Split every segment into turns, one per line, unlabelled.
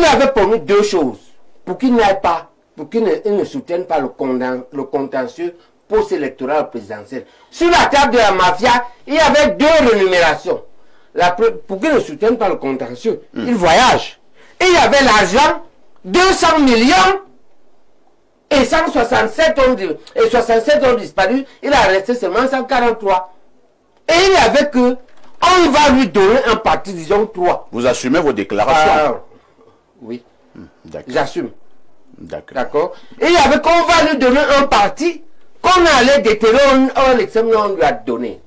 avait promis deux choses pour qu'il n'aille pas, pour qu'il ne soutienne pas le contentieux post-électoral présidentiel. Sur la table de la mafia, il y avait deux rémunérations. Pour qu'il ne soutienne pas le contentieux, il voyage. Et il y avait l'argent, 200 millions, et 167 ont disparu, il a resté seulement 143. Et il n'y avait que, on va lui donner un parti, disons 3.
Vous assumez vos déclarations?
Oui,
j'assume.
D'accord. Et il y avait qu'on va lui donner un parti, qu'on allait déterrer, on lui a donné.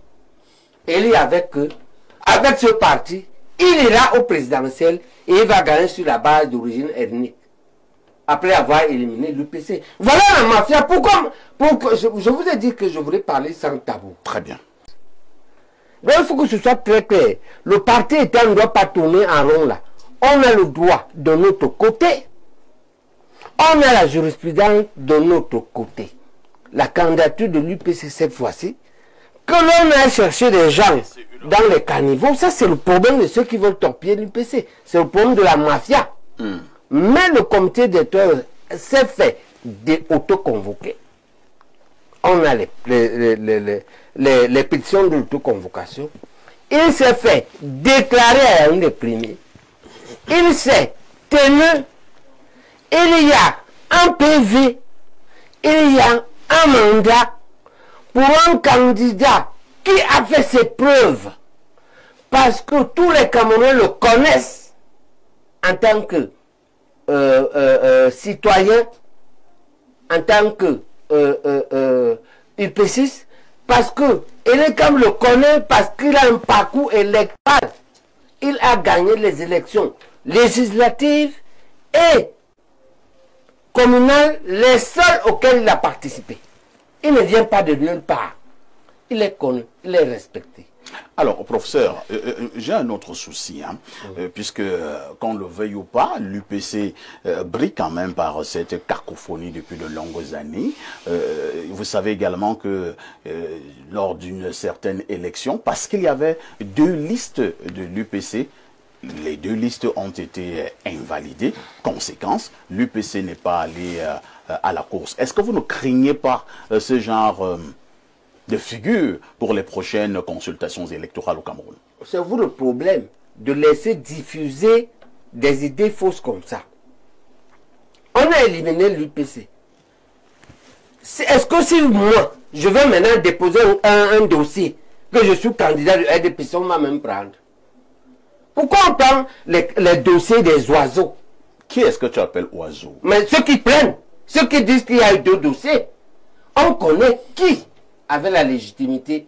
Et il y avait que, avec ce parti, il ira au présidentiel et il va gagner sur la base d'origine ethnique. Après avoir éliminé l'UPC. Voilà la mafia. Pourquoi je vous ai dit que je voulais parler sans tabou.
Très bien.
Donc il faut que ce soit très clair. Le parti état ne doit pas tourner en rond là. On a le droit de notre côté. On a la jurisprudence de notre côté. La candidature de l'UPC cette fois-ci, que l'on a cherché des gens dans les caniveaux, ça c'est le problème de ceux qui veulent torpiller l'UPC. C'est le problème de la mafia. Mais le comité d'électeurs s'est fait autoconvoquer. On a les pétitions de l'autoconvocation. Il s'est fait déclarer à un des premiers. Il s'est tenu. Il y a un PV. Il y a un mandat pour un candidat qui a fait ses preuves. Parce que tous les Camerounais le connaissent en tant que citoyen, en tant que UPCiste, parce que Elekam le connaît parce qu'il a un parcours électoral. Il a gagné les élections législatives et communales, les seules auxquelles il a participé. Il ne vient pas de nulle part. Il est connu, il est respecté.
Alors, professeur, j'ai un autre souci, hein, puisque, qu'on le veuille ou pas, l'UPC brille quand même par cette cacophonie depuis de longues années. Vous savez également que lors d'une certaine élection, parce qu'il y avait deux listes de l'UPC, les deux listes ont été invalidées. Conséquence, l'UPC n'est pas allé à la course. Est-ce que vous ne craignez pas ce genre de figure pour les prochaines consultations électorales au Cameroun?
C'est vous le problème de laisser diffuser des idées fausses comme ça. On a éliminé l'UPC. Est-ce que si moi, je vais maintenant déposer un dossier, que je suis candidat de RDPC, on va même prendre? Pourquoi on prend les dossiers des oiseaux?
Qui est-ce que tu appelles oiseau?
Mais ceux qui prennent, ceux qui disent qu'il y a eu deux dossiers, on connaît qui avait la légitimité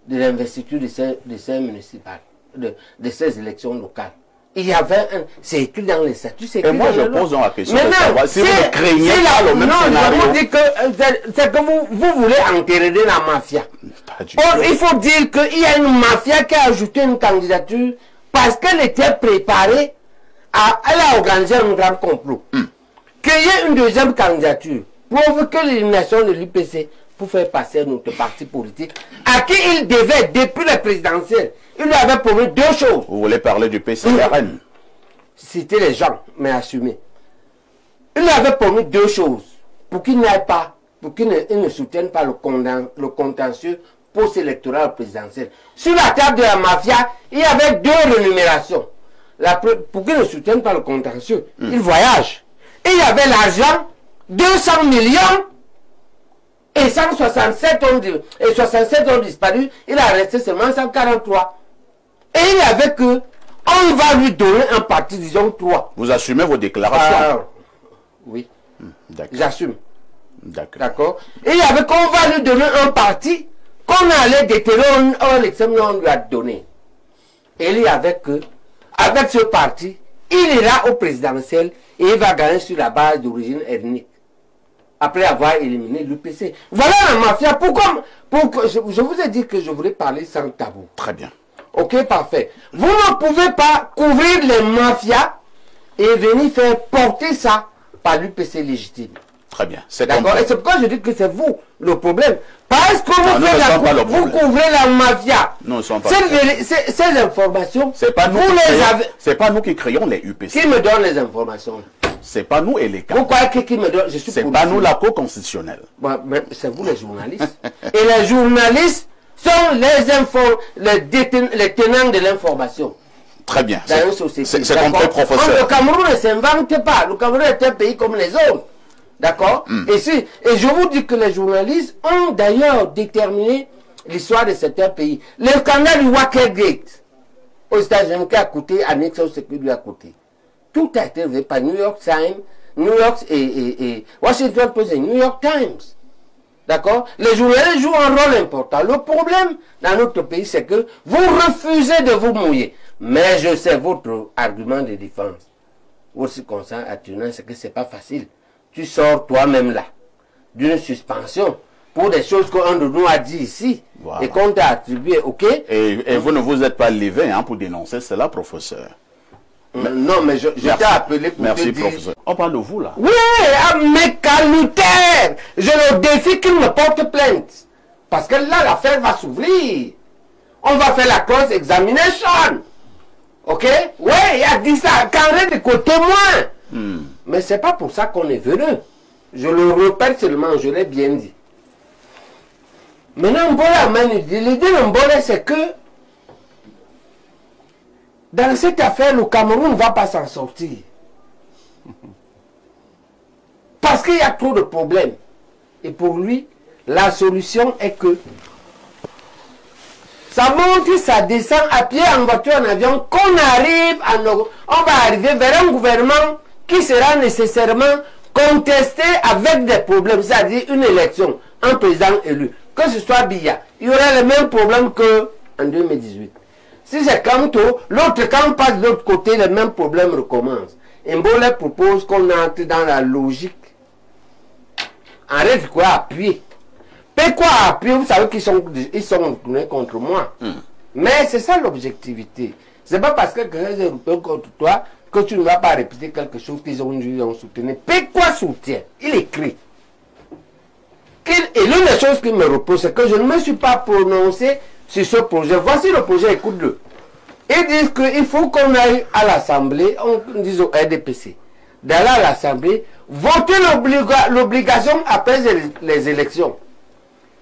de l'investiture de ces municipales, de ces élections locales. Il y avait un... C'est écrit dans les statuts.
Et moi, je pose donc la question de savoir si vous ne craignez pas le même scénario.
Non, je vous dis que c'est que vous voulez enterrer la mafia. Il faut dire qu'il y a une mafia qui a ajouté une candidature parce qu'elle était préparée elle a organisé un grand complot. Créer une deuxième candidature, provoquer l'élimination de l'UPC, pour faire passer notre parti politique, à qui il devait, depuis la présidentielle, il lui avait promis deux choses.
Vous voulez parler du PCRN?
Citer les gens, mais assumer. Il lui avait promis deux choses, pour qu'il n'aille pas, pour qu'il ne soutienne pas le contentieux post-électoral présidentiel. Sur la table de la mafia, il y avait deux rémunérations. Pour qu'il ne soutienne pas le contentieux, il voyage. Et il y avait l'argent, 200 millions, et 167 ont disparu, il a resté seulement 143. Et il n'y avait que, on va lui donner un parti, disons 3.
Vous assumez vos déclarations?
Oui, j'assume.
D'accord.
Et il y avait qu'on va lui donner un parti, qu'on allait déterrer, on lui a donné. Et il y avait que, avec ce parti, il ira au présidentiel et il va gagner sur la base d'origine ethnique. Après avoir éliminé l'UPC. Voilà la mafia. Pourquoi je vous ai dit que je voulais parler sans tabou.
Très bien.
Ok, parfait. Vous ne pouvez pas couvrir les mafias et venir faire porter ça par l'UPC légitime.
Très bien. C'est
d'accord. Et c'est pourquoi je dis que c'est vous le problème. Parce que vous couvrez la mafia.
Non, sont pas
ces informations,
c'est pas nous qui créons les UPC.
Qui me donne les informations?
C'est pas nous et les cas.
Vous croyez qui me donne?
C'est pas nous la Cour constitutionnelle.
Bon, c'est vous les journalistes. Et les journalistes sont les tenants de l'information.
Très bien.
Dans une société.
C'est compris, professeur.
Le Cameroun ne s'invente pas. Le Cameroun est un pays comme les autres. D'accord? Et je vous dis que les journalistes ont d'ailleurs déterminé l'histoire de certains pays. Le scandale du Watergate aux États-Unis qui a coûté à Nixon ce qu'il lui a coûté. Tout a été révélé par New York Times, New York et Washington Post et New York Times. D'accord? Les journalistes jouent un rôle important. Le problème dans notre pays, c'est que vous refusez de vous mouiller. Mais je sais votre argument de défense. Aussi constant à Tunis, c'est que c'est pas facile. Tu sors toi-même là d'une suspension pour des choses qu'un de nous a dit ici, voilà, et qu'on t'a attribué, ok?
Et vous ne vous êtes pas levé pour dénoncer cela, professeur.
Non, mais je t'ai appelé pour te dire...
Merci, professeur. On parle de vous, là.
Oui, mais calmitaire. Je le défie qu'il me porte plainte. Parce que là, l'affaire va s'ouvrir. On va faire la cross-examination. Ok? Oui, il a dit ça. Carré de côté témoin. Mais c'est pas pour ça qu'on est venu. Je le répète seulement, je l'ai bien dit. Maintenant, l'idée de Mbola, c'est que dans cette affaire, le Cameroun ne va pas s'en sortir. Parce qu'il y a trop de problèmes. Et pour lui, la solution est que ça monte, ça descend à pied, en voiture, en avion, qu'on arrive, on va arriver vers un gouvernement qui sera nécessairement contesté avec des problèmes, c'est-à-dire une élection, un président élu. Que ce soit Biya, il y aura les mêmes problèmes qu'en 2018. Si c'est Kamto, l'autre, quand on passe de l'autre côté, les mêmes problèmes recommencent. Mbola propose qu'on entre dans la logique. Arrête quoi appuyer. Pourquoi appuyer? Vous savez qu'ils sont contre moi. Mais c'est ça l'objectivité. C'est pas parce que quelqu'un est contre toi que tu ne vas pas répéter quelque chose qu'ils ont soutenu. Pourquoi soutient? Il écrit. Et l'une des choses qui me repose, c'est que je ne me suis pas prononcé sur ce projet. Voici le projet, écoute-le. Ils disent qu'il faut qu'on aille à l'Assemblée, on dit au RDPC, d'aller à l'Assemblée, voter l'obligation après les élections.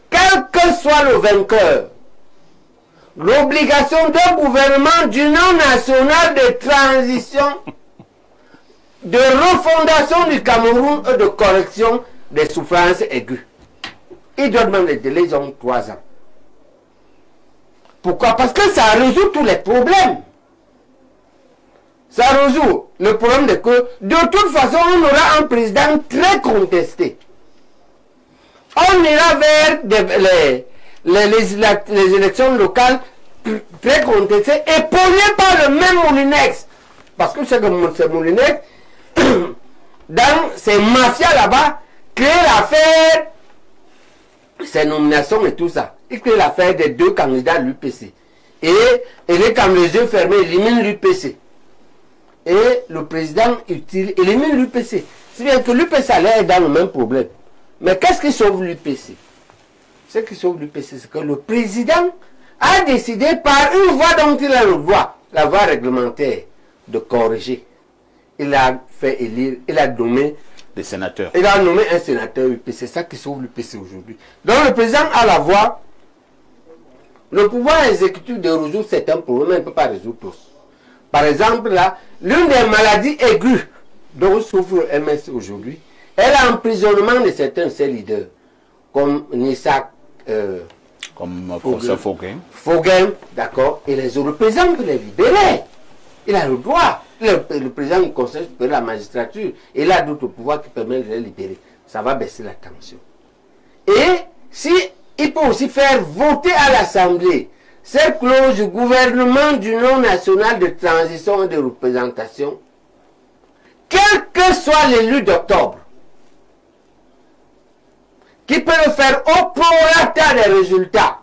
Quel que soit le vainqueur, l'obligation d'un gouvernement d'union nationale de transition, de refondation du Cameroun et de correction des souffrances aiguës. Ils donnent même les délais, ils ont 3 ans. Pourquoi? Parce que ça résout tous les problèmes. Ça résout le problème de que, de toute façon, on aura un président très contesté. On ira vers les élections locales très contestées, épaulées par le même Moulinex. Parce que c'est que ce Moulinex, dans ces mafias là-bas, crée l'affaire, ces nominations et tout ça. Il crée l'affaire des 2 candidats à l'UPC. Et il est comme les yeux fermés, il élimine l'UPC. Et le président élimine l'UPC. C'est bien que l'UPC est dans le même problème. Mais qu'est-ce qui sauve l'UPC? Ce qui sauve l'UPC, c'est que le président a décidé par une voie dont il a le droit, la voie réglementaire, de corriger. Il a fait élire, il a nommé
des sénateurs.
Il a nommé un sénateur UPC. C'est ça qui sauve l'UPC aujourd'hui. Donc le président a la voix. Le pouvoir exécutif de résoudre certains problèmes, il ne peut pas résoudre tous. Par exemple, là, l'une des maladies aiguës dont souffre le MS aujourd'hui est l'emprisonnement de certains de ses leaders, comme Nissa,
comme professeur
Foguen, d'accord, et les autres. Le président peut les libérer. Il a le droit. Le président du conseil supérieur de la magistrature, il a d'autres pouvoirs qui permettent de les libérer. Ça va baisser la tension. Et si il peut aussi faire voter à l'Assemblée cette clause du gouvernement d'union nationale de transition et de représentation, quel que soit l'élu d'octobre, qui peut le faire au prorata des résultats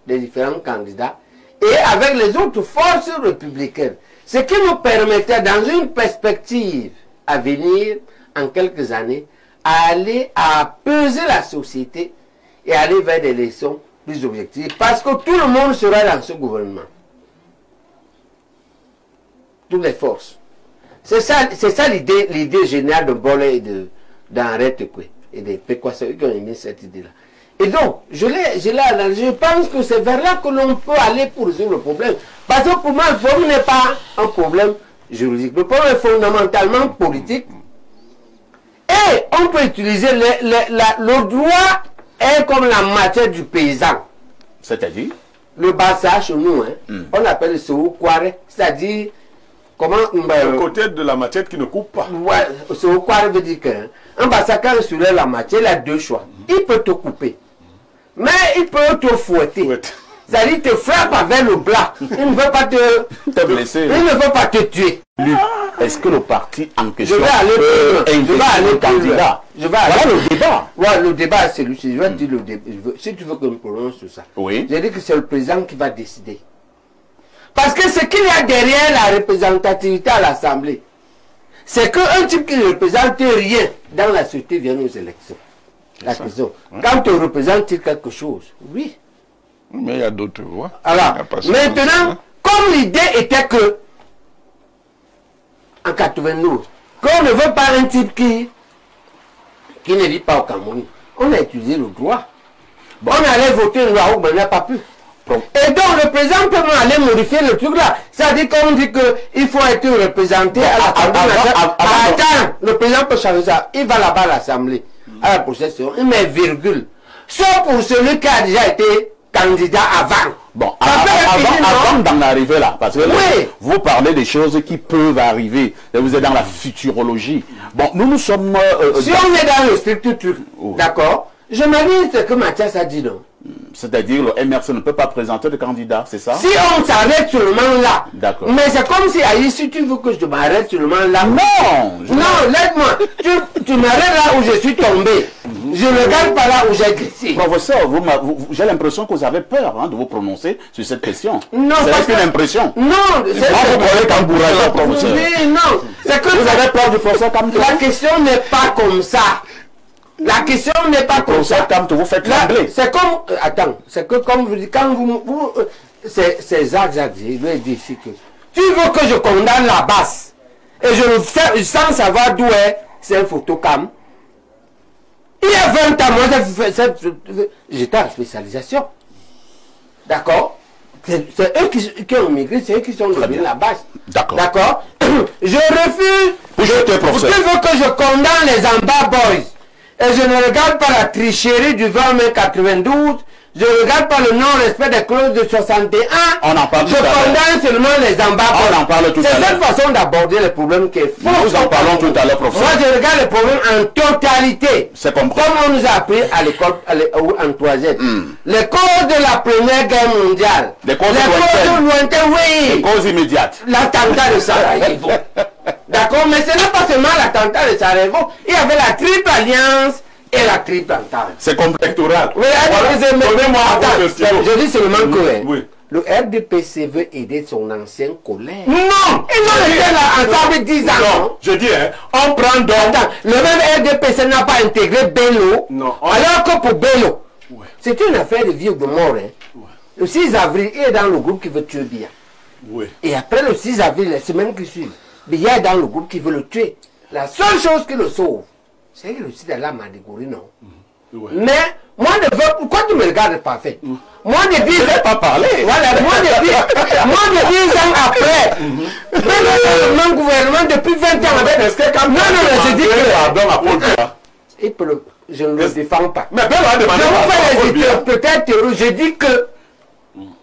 des différents candidats et avec les autres forces républicaines. Ce qui nous permettait, dans une perspective à venir, en quelques années, à aller à peser la société et aller vers des élections plus objectives. Parce que tout le monde sera dans ce gouvernement. Toutes les forces. C'est ça l'idée générale de Bolé et d'Henri Tekoué. Et des Pécois, c'est eux qui ont émis cette idée-là. Et donc, je pense que c'est vers là que l'on peut aller pour résoudre le problème. Parce que pour moi, le problème n'est pas un problème juridique. Le problème est fondamentalement politique. Et on peut utiliser le droit est comme la matière du paysan.
C'est-à-dire
le bassa chez nous, hein, on appelle le soukouare, c'est-à-dire comment
le côté de la matière qui ne coupe pas.
Ouais, soukouare veut dire qu'un bassa quand il soulève la matière, il a deux choix. Il peut te couper, mais il peut te fouetter. C'est-à-dire te frappe avec le bras. Il ne veut pas te
blesser.
Il ne veut pas te tuer.
Est-ce que le parti en question
je vais aller
le candidat?
Je vais aller
voilà le débat.
Ouais, le débat c'est celui-ci. Je vais dire le débat. Si tu veux que je me prononce sur ça.
Oui.
J'ai dit que c'est le président qui va décider. Parce que ce qu'il y a derrière la représentativité à l'Assemblée, c'est qu'un type qui ne représente rien dans la société vient aux élections. La question. Quand tu représentes quelque chose, oui.
Mais il y a d'autres voix.
Alors, maintenant, comme l'idée était que, en 92, qu'on ne veut pas un type qui ne vit pas au Cameroun, on a utilisé le droit. Bon, on allait voter une loi où on n'a pas pu. Et donc le président peut aller modifier le truc là. C'est-à-dire qu'on dit qu'il faut être représenté à l'Assemblée. Attends, le président peut changer ça. Il va là-bas à l'Assemblée, à la procession, il met virgule. Sauf pour celui qui a déjà été candidat avant.
Bon, avant d'en arriver là, parce que là, vous parlez des choses qui peuvent arriver. Vous êtes dans la futurologie. Bon, nous sommes...
si on est dans le structure, d'accord, je me dis ce que Mathias a dit, non.
C'est-à-dire le MRC ne peut pas présenter de candidat, c'est ça? Si
on s'arrête seulement là.
D'accord.
Mais c'est comme si, Aïe, si tu veux que je m'arrête seulement là.
Non!
Non, laisse-moi. Tu m'arrêtes là où je suis tombé. Je ne regarde pas là où j'ai glissé.
Professeur, j'ai l'impression que vous avez peur de vous prononcer sur cette question.
Non,
c'est une impression.
Non,
c'est vous parlez Kambouraja, professeur.
Oui, non. C'est que
vous avez peur du professeur Kambouraja.
La question n'est pas comme ça. La question n'est pas comme ça.
Vous faites l'anglais.
C'est comme... Attends, c'est que comme vous dites, quand vous c'est Jacques Jacques, il lui dit ici que tu veux que je condamne la basse et je le fais sans savoir d'où est, c'est un photocam. Il y a 20 ans, moi j'étais en spécialisation. D'accord? C'est eux qui ont migré, c'est eux qui sont devenus la base.
D'accord.
D'accord? Je refuse. Tu veux que je condamne les Amba Boys. Et je ne regarde pas la tricherie du 20 mai 92. Je ne regarde pas le non-respect des clauses de 61.
On en parle
je condamne seulement les embats.
On en parle tout à l'heure.
C'est cette façon d'aborder les problèmes qui est faux.
Nous en parlons tout à l'heure, professeur.
Moi, je regarde les problèmes en totalité.
C'est compris.
Comme on nous a appris à l'école en troisième. Les causes de la Première Guerre mondiale.
Les causes
lointaines, oui.
Les causes immédiates.
L'attentat de Sarajevo. D'accord, mais ce n'est pas seulement l'attentat de Sarajevo. Il y avait la triple alliance et la triple entente.
C'est contextural.
Oui, je dis seulement que le RDPC veut aider son ancien collègue. Non, ils ont été là ensemble 10 ans.
Non, je dis, on prend donc...
Attends, le même RDPC n'a pas intégré Bello.
Non.
Alors que pour Bello, c'est une affaire de vie ou de mort. Le 6 avril, il est dans le groupe qui veut tuer Biya.
Oui.
Et après le 6 avril, la semaine qui suit, Biya est dans le groupe qui veut le tuer. La seule chose qui le sauve, c'est qu'il aussi dans la Madigori, non. Mais, moi, je veux... Pourquoi tu me regardes parfait? Moi, je dis... Je ne vais pas parler. Voilà, moi, je dis ans après. Même le gouvernement, depuis 20 ans, avec...
Est-ce que quand...
Non, je dis que...
Pardon à Paul Biya.
Je ne le défends pas.
Mais Bello a demandé...
Je vous fais peut-être... Je dis que...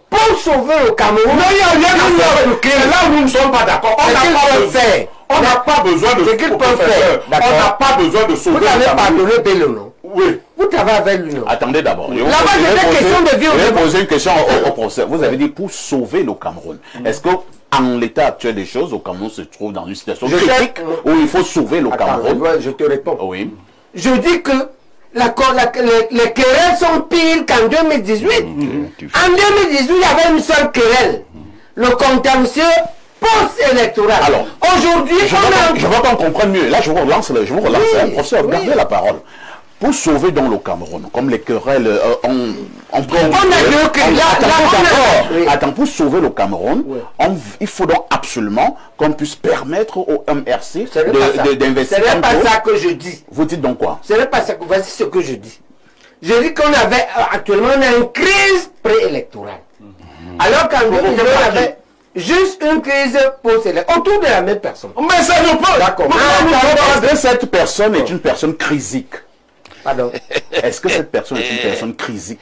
Pour sauver le Cameroun...
Non, il n'y a rien à faire. Là où nous ne sommes pas d'accord, on n'a pas besoin de...
Ce qu'ils peuvent faire.
On n'a pas besoin de sauver
le Cameroun. Vous avez pardonné Bello, non?
Oui.
Vous travaillez avec lui, non?
Attendez d'abord.
Là-bas, c'est une question de vie.
Je vais poser une question au professeur. Vous avez dit pour sauver le Cameroun. Est-ce que en l'état actuel des choses, le Cameroun se trouve dans une situation critique où il faut sauver le Cameroun?
Je te réponds.
Oui.
Je dis que les querelles sont pires qu'en 2018. En 2018, il y avait une seule querelle. Le contentieux post-électoral.
Alors,
aujourd'hui,
je veux qu'on comprenne mieux. Là, je vous relance, professeur, gardez la parole. pour sauver dans le Cameroun, comme les querelles
on a deux crises.
Attends, pour sauver le Cameroun, il faut donc absolument qu'on puisse permettre au MRC d'investir.
Ce n'est pas ça que je dis.
Vous dites donc quoi?
Ce n'est pas ça. Voici ce que je dis. Je dis qu'on avait, actuellement, on a une crise préélectorale. Alors qu'en 2020, on avait juste une crise post-électorale, autour de la même personne.
Mais ça ne peut.
D'accord.
Est-ce que cette personne est une personne crisique?
Pardon.
Est-ce que cette personne est une personne crisique?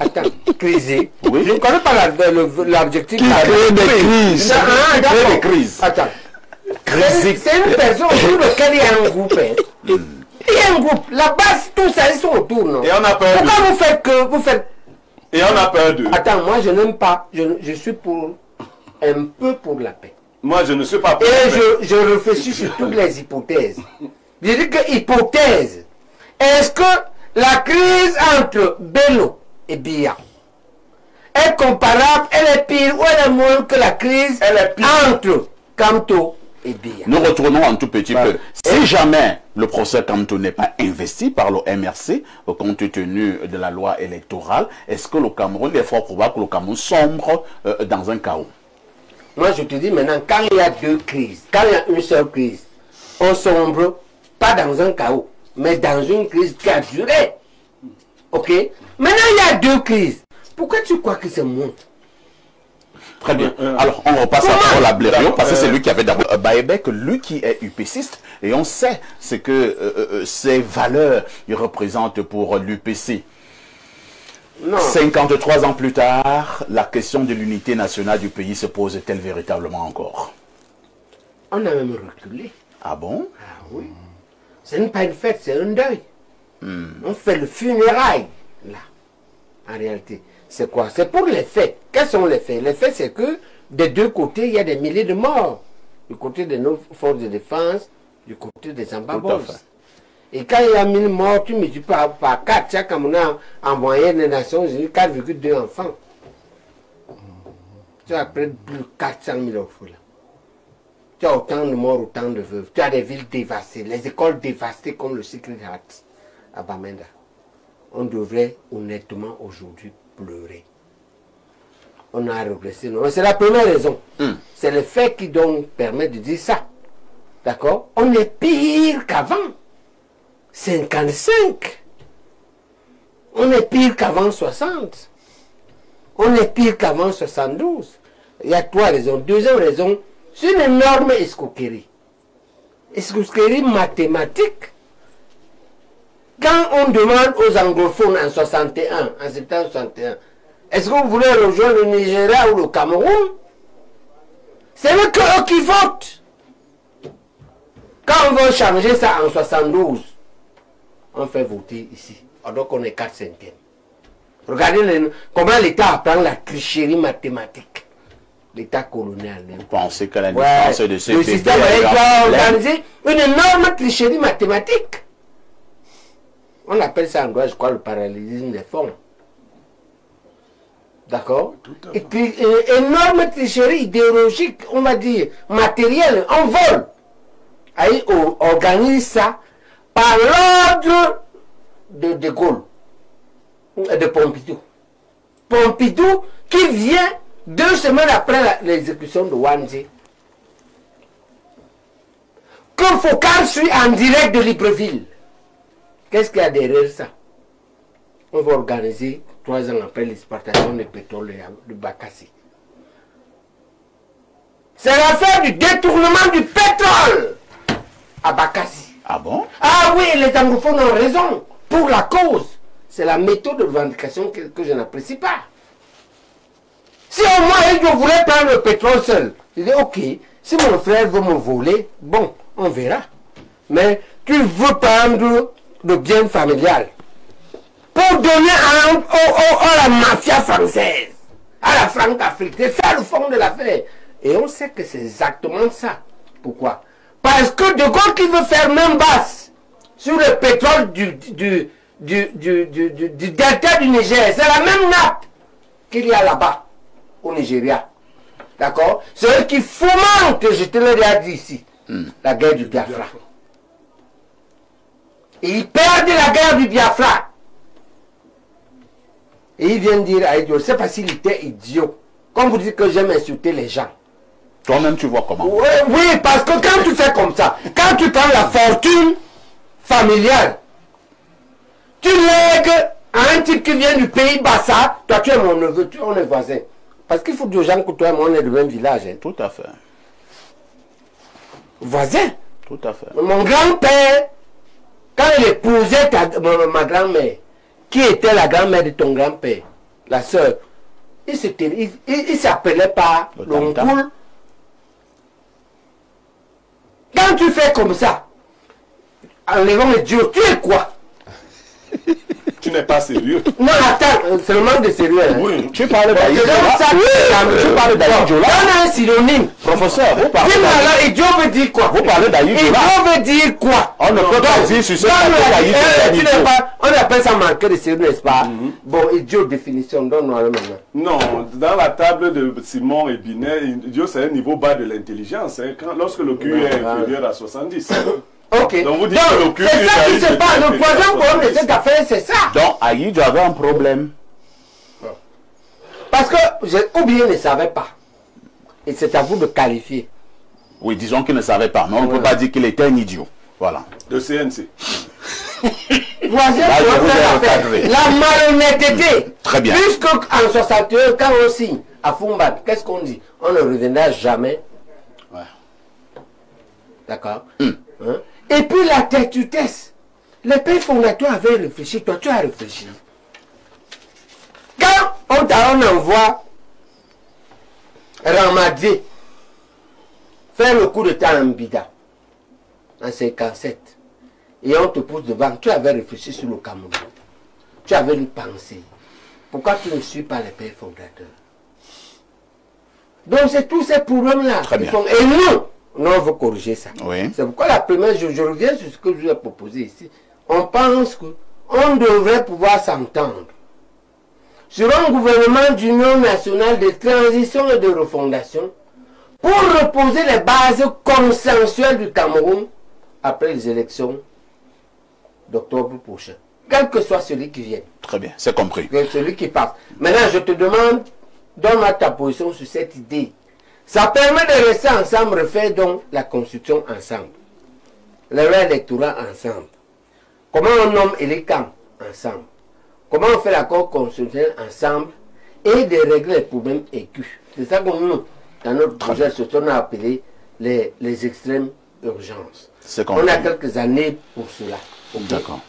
Attends, crisique.
Oui.
Je ne connais pas l'objectif.
Qui crée des crises. Qui crée des crises.
Attends.
Crisique.
C'est une personne autour de laquelle il y a un groupe. Il y a un groupe. La base, tout ça, ils sont autour, non?
Et on a peur.
Pourquoi vous faites que... Vous faites...
Et on a peur d'eux.
Attends, moi je n'aime pas. Je suis pour... Un peu pour la paix.
Moi, je ne suis pas pour
Et
la paix.
je réfléchis sur toutes les hypothèses. Je dis que hypothèse. Est-ce que la crise entre Bello et Biya est comparable, elle est pire ou elle est moins que la crise entre Kamto et Biya?
Nous retournons un tout petit peu. Si jamais le procès Kamto n'est pas investi par le MRC, compte tenu de la loi électorale, est-ce que le Cameroun, il est fort probable que le Cameroun sombre dans un chaos?
Moi, je te dis maintenant, quand il y a deux crises, quand il y a une seule crise, on sombre pas dans un chaos, mais dans une crise qui a duré. Ok? Maintenant, il y a deux crises. Pourquoi tu crois que c'est moi?
Très bien. Alors, on repasse à Paul Blériot, parce que c'est lui qui avait d'abord Baebek, lui qui est UPCiste, et on sait ce que ces valeurs il représente pour l'UPC. 53 ans plus tard, la question de l'unité nationale du pays se pose-t-elle véritablement encore?
On a même reculé.
Ah bon?
Ah oui. Ce n'est pas une fête, c'est un deuil. On fait le funérail, là. En réalité, c'est quoi? C'est pour les faits. Quels sont les faits? Les faits, c'est que des deux côtés, il y a des milliers de morts. Du côté de nos forces de défense, du côté des Zambabos. Et quand il y a 1000 morts, tu multiplies par 4, chaque Cameroun en moyenne des Nations Unies, 4,2 enfants. Tu as près de plus de 400 000 orphelins. Tu as autant de morts, autant de veuves. Tu as des villes dévastées, les écoles dévastées comme le Secret Heart à Bamenda. On devrait honnêtement aujourd'hui pleurer. On a régressé. C'est la première raison. C'est le fait qui donc permet de dire ça. D'accord? On est pire qu'avant. 55. On est pire qu'avant 60. On est pire qu'avant 72. Il y a trois raisons. Deuxième raison, c'est une énorme escroquerie. Escroquerie mathématique. Quand on demande aux anglophones en 61, en septembre 61, est-ce que vous voulez rejoindre le Nigeria ou le Cameroun? C'est eux qui votent. Quand on veut changer ça en 72, on fait voter ici. Donc on est 4/5. Regardez comment l'État apprend la tricherie mathématique. L'État colonial.
Vous pensez que la différence de ce
le système a organisé une énorme tricherie mathématique. On appelle ça en droit, je crois, le parallélisme des formes. D'accord? Et puis, une énorme tricherie idéologique, on va dire, matérielle, en vol. On organise ça par l'ordre de De Gaulle, de Pompidou. Pompidou qui vient 2 semaines après l'exécution de Wanzé. Que Foucault suit en direct de Libreville. Qu'est-ce qu'il y a derrière ça? On va organiser 3 ans après l'exportation de pétrole de Bakassi. C'est l'affaire du détournement du pétrole à Bakassi.
Ah bon?
Ah oui, les anglophones ont raison. Pour la cause. C'est la méthode de revendication que je n'apprécie pas. Si au moins je voulais prendre le pétrole seul, je dis ok, si mon frère veut me voler, bon, on verra. Mais tu veux prendre le bien familial pour donner à la mafia française, à la Franc-Afrique. C'est ça le fond de l'affaire. Et on sait que c'est exactement ça. Pourquoi? Parce que De Gaulle qui veut faire main basse sur le pétrole du delta du Niger, c'est la même nappe qu'il y a là-bas, au Nigeria. D'accord? C'est eux qui fomentent, je te l'ai déjà dit ici, la guerre du Biafra. Et ils perdent la guerre du Biafra. Et ils viennent dire à Idiot, c'est parce qu'il était idiot. Comme vous dites que j'aime insulter les gens.
Toi-même, tu vois comment?
Oui, oui, parce que quand tu fais comme ça, quand tu prends la fortune familiale, tu lègues à un type qui vient du pays Bassa, toi tu es mon neveu, on est voisins. Parce qu'il faut dire aux gens que toi et moi on est du même village. Hein.
Tout à fait.
Voisins.
Tout à fait.
Mon grand-père, quand il épousait ma grand-mère, qui était la grand-mère de ton grand-père, la soeur, il s'appelait pas l'oncle. Quand tu fais comme ça, en levant les dieux, tu es quoi?
Tu n'es pas sérieux.
Non, attends, c'est le manque de sérieux. Hein.
Oui.
Tu parles
Tu parles d'Aïdjola. On a un synonyme.
Professeur, vous parlez
Dis-moi alors, idiot veut dire quoi?
Vous parlez d'Aïdjola.
Idiot veut dire quoi?
On ne peut pas dire sur ce
on appelle ça manquer de sérieux, n'est-ce pas? Bon, idiot, définition, donne-nous alors maintenant.
Non, dans la table de Simon et Binet, idiot c'est un niveau bas de l'intelligence. Hein, lorsque le QI est inférieur à 70.
Ok.
Donc vous dites que le QI
c'est ça qui se passe. Le troisième problème de cette affaire, c'est ça.
Donc, Aïdjo avait un problème.
Parce que, ou bien il ne savait pas. Et c'est à vous de qualifier.
Oui, disons qu'il ne savait pas. Mais on ne peut pas dire qu'il était un idiot. Voilà.
De CNC.
Troisième problème, la malhonnêteté.
Très bien.
Puisqu'en 61, quand on signe à Fumban, qu'est-ce qu'on dit? On ne reviendra jamais.
Ouais.
D'accord. Hein? Et puis la têtutesse. Les pères fondateurs avaient réfléchi, toi tu as réfléchi. Quand on envoie Ramadier faire le coup de temps en Bida, en 57, et on te pose devant, tu avais réfléchi sur le Cameroun. Tu avais une pensée. Pourquoi tu ne suis pas les pères fondateurs? Donc c'est tous ces problèmes-là. Et nous, on veut corriger ça.
Oui.
C'est pourquoi la première, je reviens sur ce que je vous ai proposé ici. On pense qu'on devrait pouvoir s'entendre sur un gouvernement d'union nationale de transition et de refondation pour reposer les bases consensuelles du Cameroun après les élections d'octobre prochain. Quel que soit celui qui vient.
Très bien, c'est compris.
Celui qui passe. Maintenant, je te demande, donne-moi ta position sur cette idée. Ça permet de rester ensemble, refaire donc la constitution ensemble. Le loi électorale ensemble. Comment on nomme Elikam ensemble. Comment on fait l'accord constitutionnel ensemble et de régler les problèmes aigus. C'est ça qu'on nous, dans notre projet, ce qu'on a appelé les extrêmes urgences. On a quelques années pour cela.
D'accord.